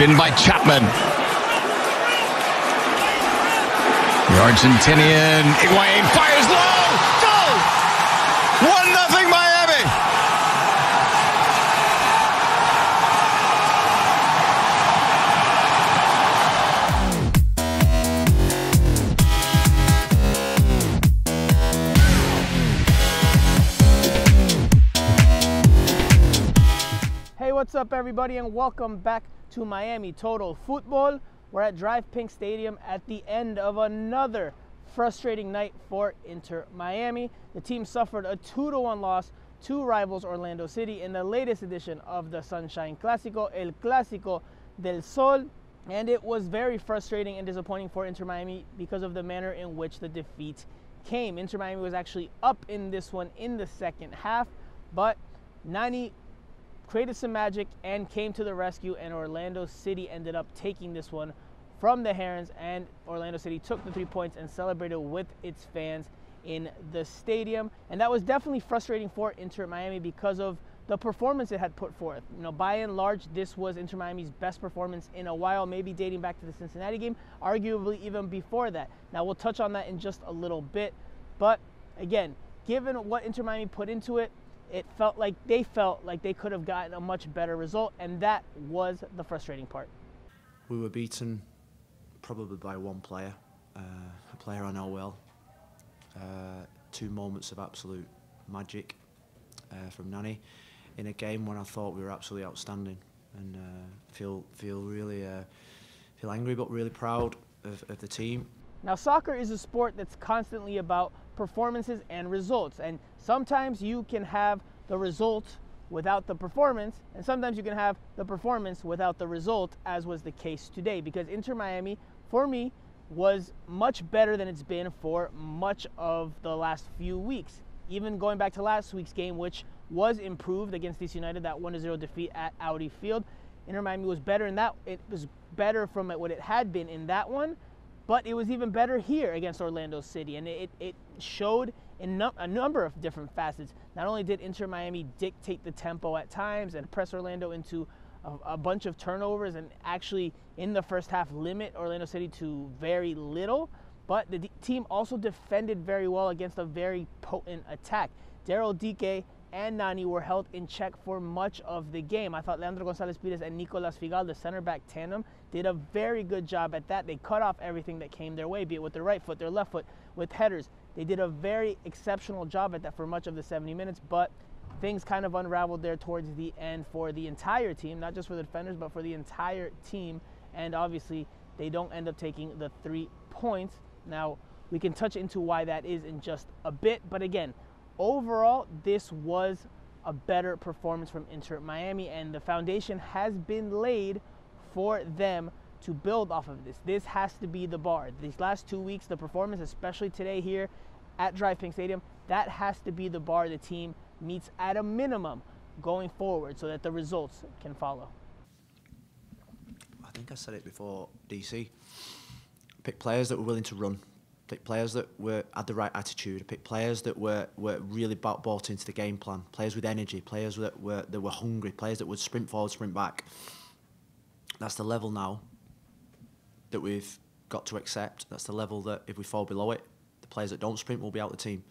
in by Chapman. The Argentinian Higuain fires low. Goal! 1-0 Miami. Hey, what's up everybody, and welcome back to Miami Total Football. We're at Drive Pink Stadium at the end of another frustrating night for Inter Miami. The team suffered a 2-1 loss to rivals Orlando City in the latest edition of the Sunshine Clasico, El Clasico del Sol. And it was very frustrating and disappointing for Inter Miami because of the manner in which the defeat came. Inter Miami was actually up in this one in the second half, but Nani created some magic and came to the rescue, and Orlando City ended up taking this one from the Herons, and Orlando City took the 3 points and celebrated with its fans in the stadium. And that was definitely frustrating for Inter Miami because of the performance it had put forth. You know, by and large, this was Inter Miami's best performance in a while, maybe dating back to the Cincinnati game, arguably even before that. Now, we'll touch on that in just a little bit, but again, given what Inter Miami put into it, it felt like they could have gotten a much better result, and that was the frustrating part. We were beaten probably by one player, a player I know well. 2 moments of absolute magic from Nani in a game when I thought we were absolutely outstanding, and feel angry but really proud of the team. Now, soccer is a sport that's constantly about performances and results, and sometimes you can have the result without the performance, and sometimes you can have the performance without the result, as was the case today, because Inter Miami, for me, was much better than it's been for much of the last few weeks. Even going back to last week's game, which was improved against DC United, that 1-0 defeat at Audi Field. Inter Miami was better in that. It was better from what it had been in that one, but it was even better here against Orlando City, and it showed in a number of different facets. Not only did Inter Miami dictate the tempo at times and press Orlando into a bunch of turnovers and actually in the first half limit Orlando City to very little, but the team also defended very well against a very potent attack. Daryl Dike and Nani were held in check for much of the game. I thought Leandro Gonzalez-Pires and Nicolas Figal, the center back tandem, did a very good job at that. They cut off everything that came their way, be it with their right foot, their left foot, with headers. They did a very exceptional job at that for much of the 70 minutes, but things kind of unraveled there towards the end for the entire team, not just for the defenders, but for the entire team. And obviously, they don't end up taking the 3 points. Now, we can touch into why that is in just a bit, but again, overall, this was a better performance from Inter Miami, and the foundation has been laid for them to build off of this. This has to be the bar. These last 2 weeks, the performance, especially today here at Drive Pink Stadium, that has to be the bar the team meets at a minimum going forward so that the results can follow. I think I said it before, DC. Pick players that were willing to run. Pick players that had the right attitude. Pick players that were really bought into the game plan. Players with energy. Players that were hungry. Players that would sprint forward, sprint back. That's the level now that we've got to accept. That's the level that if we fall below it, the players that don't sprint will be out of the team,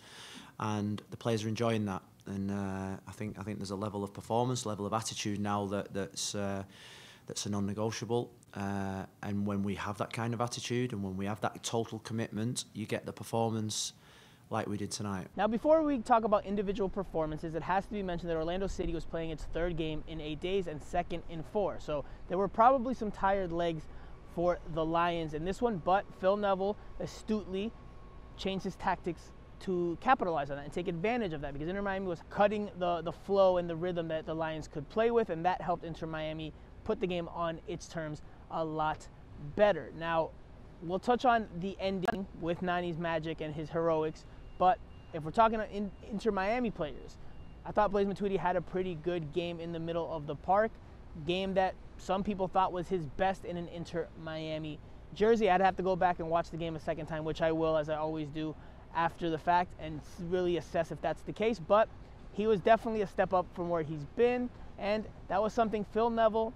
and the players are enjoying that. And I think there's a level of performance, level of attitude now that's a non-negotiable. And when we have that kind of attitude and when we have that total commitment, you get the performance like we did tonight. Now, before we talk about individual performances, it has to be mentioned that Orlando City was playing its 3rd game in 8 days and 2nd in 4. So there were probably some tired legs for the Lions in this one, but Phil Neville astutely changed his tactics to capitalize on that and take advantage of that, because Inter Miami was cutting the flow and the rhythm that the Lions could play with, and that helped Inter Miami put the game on its terms a lot better. Now, we'll touch on the ending with Nani's magic and his heroics, but if we're talking Inter Miami players, I thought Blaise Matuidi had a pretty good game in the middle of the park, game that some people thought was his best in an Inter Miami jersey. I'd have to go back and watch the game a second time, which I will, as I always do after the fact, and really assess if that's the case. But he was definitely a step up from where he's been, and that was something Phil Neville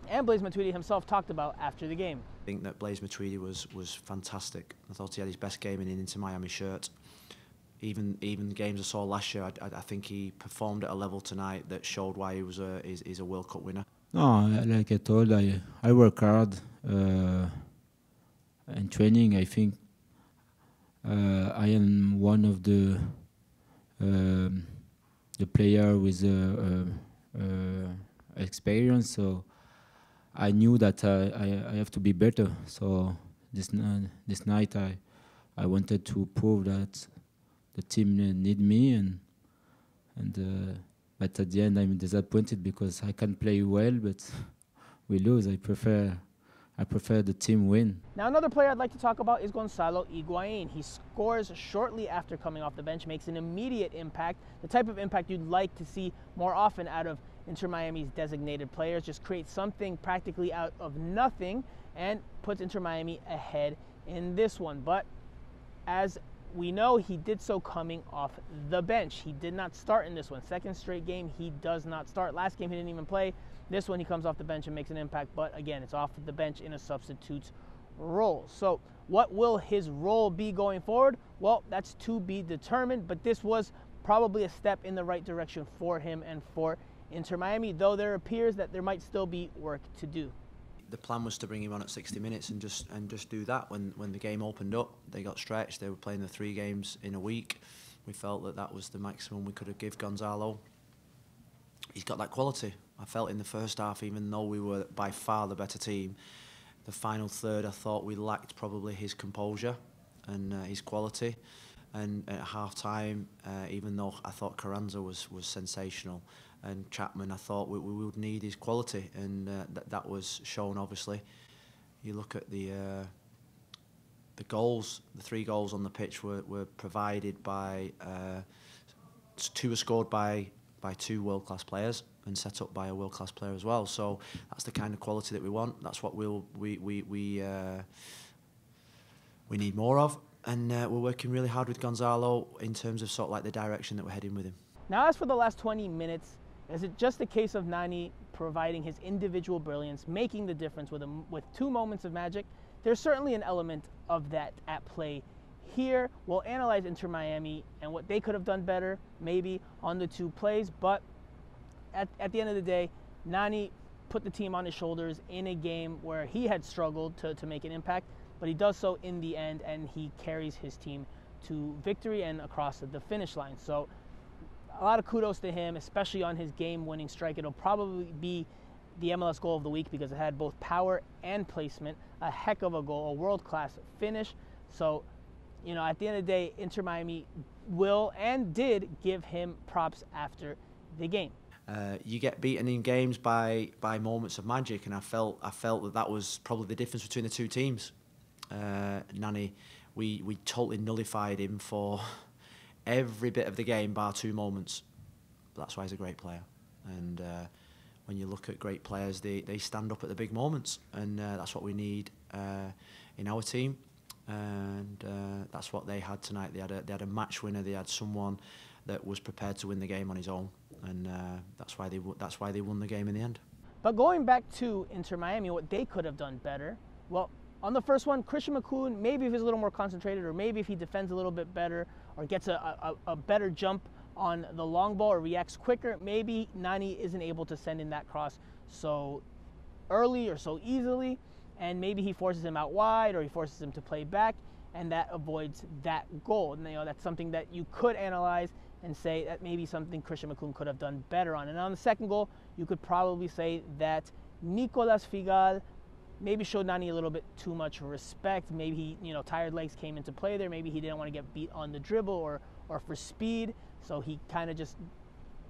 and Blaise Matuidi himself talked about after the game. I think that Blaise Matuidi was fantastic. I thought he had his best game in an Inter Miami shirt. Even the games I saw last year, I think he performed at a level tonight that showed why he was he's a World Cup winner. No, like I told, I work hard in training. I think I am one of the player with experience, so I knew that I have to be better. So this night I wanted to prove that the team need me, and but at the end I'm disappointed because I can play well, but we lose. I prefer the team win. Now another player I'd like to talk about is Gonzalo Higuain. He scores shortly after coming off the bench, makes an immediate impact, the type of impact you'd like to see more often out of Inter Miami's designated players. Just creates something practically out of nothing and puts Inter Miami ahead in this one. But as we know, he did so coming off the bench. He did not start in this one. Second straight game, he does not start. Last game, he didn't even play. This one, he comes off the bench and makes an impact. But again, it's off the bench in a substitute's role. So what will his role be going forward? Well, that's to be determined. But this was probably a step in the right direction for him and for Inter Miami, though there appears that there might still be work to do. The plan was to bring him on at 60 minutes and just do that. When the game opened up, they got stretched. They were playing the 3 games in a week. We felt that that was the maximum we could have given Gonzalo. He's got that quality. I felt in the first half, even though we were by far the better team, the final third I thought we lacked probably his composure and his quality. And at half-time, even though I thought Carranza was sensational, and Chapman, I thought we would need his quality, and that was shown, obviously. You look at the goals, the 3 goals on the pitch were provided by, 2 were scored by 2 world-class players and set up by a world-class player as well. So that's the kind of quality that we want. That's what we need more of. And we're working really hard with Gonzalo in terms of sort of like the direction that we're heading with him. Now, as for the last 20 minutes, is it just a case of Nani providing his individual brilliance, making the difference with 2 moments of magic? There's certainly an element of that at play here. We'll analyze Inter Miami and what they could have done better, maybe on the 2 plays. But at the end of the day, Nani put the team on his shoulders in a game where he had struggled to make an impact. But he does so in the end, and he carries his team to victory and across the finish line. So a lot of kudos to him, especially on his game-winning strike. It'll probably be the MLS goal of the week because it had both power and placement. A heck of a goal, a world-class finish. So, you know, at the end of the day, Inter Miami will and did give him props after the game. You get beaten in games by moments of magic, and I felt that was probably the difference between the 2 teams. Nani, we totally nullified him for every bit of the game bar 2 moments. But that's why he's a great player. And when you look at great players, they stand up at the big moments, and that's what we need in our team. And that's what they had tonight. They had a match winner. They had someone that was prepared to win the game on his own, and that's why they won the game in the end. But going back to Inter Miami, what they could have done better, well, on the first one, Christian McCoon, maybe if he's a little more concentrated, or maybe if he defends a little bit better, or gets a better jump on the long ball, or reacts quicker, maybe Nani isn't able to send in that cross so early or so easily, and maybe he forces him out wide, or he forces him to play back, and that avoids that goal. And, you know, that's something that you could analyze and say that maybe something Christian McCoon could have done better on. And on the second goal, you could probably say that Nicolas Figal maybe showed Nani a little bit too much respect. Maybe he, you know, tired legs came into play there. Maybe he didn't want to get beat on the dribble or for speed. So he kind of just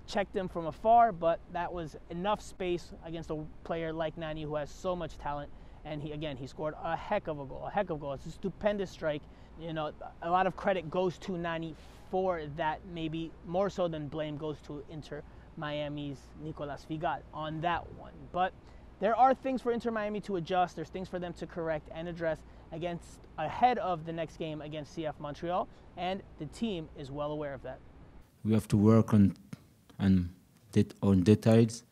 checked him from afar, but that was enough space against a player like Nani who has so much talent. And he scored a heck of a goal, It's a stupendous strike. You know, a lot of credit goes to Nani for that, maybe more so than blame goes to Inter Miami's Nicolas Figal on that one. But there are things for Inter Miami to adjust. There's things for them to correct and address ahead of the next game against CF Montreal, and the team is well aware of that. We have to work on details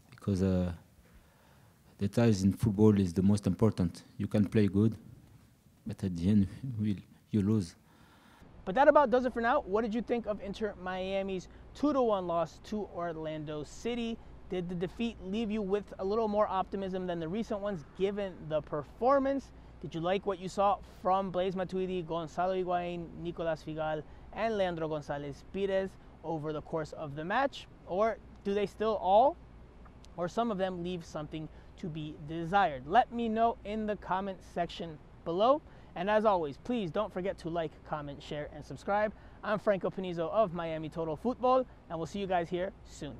because the details in football is the most important. You can play good, but at the end, you lose. But that about does it for now. What did you think of Inter Miami's 2-1 loss to Orlando City? Did the defeat leave you with a little more optimism than the recent ones, given the performance? Did you like what you saw from Blaise Matuidi, Gonzalo Higuain, Nicolas Figal, and Leandro Gonzalez Pires over the course of the match? Or do they still all, or some of them, leave something to be desired? Let me know in the comment section below. And as always, please don't forget to like, comment, share, and subscribe. I'm Franco Panizo of Miami Total Football, and we'll see you guys here soon.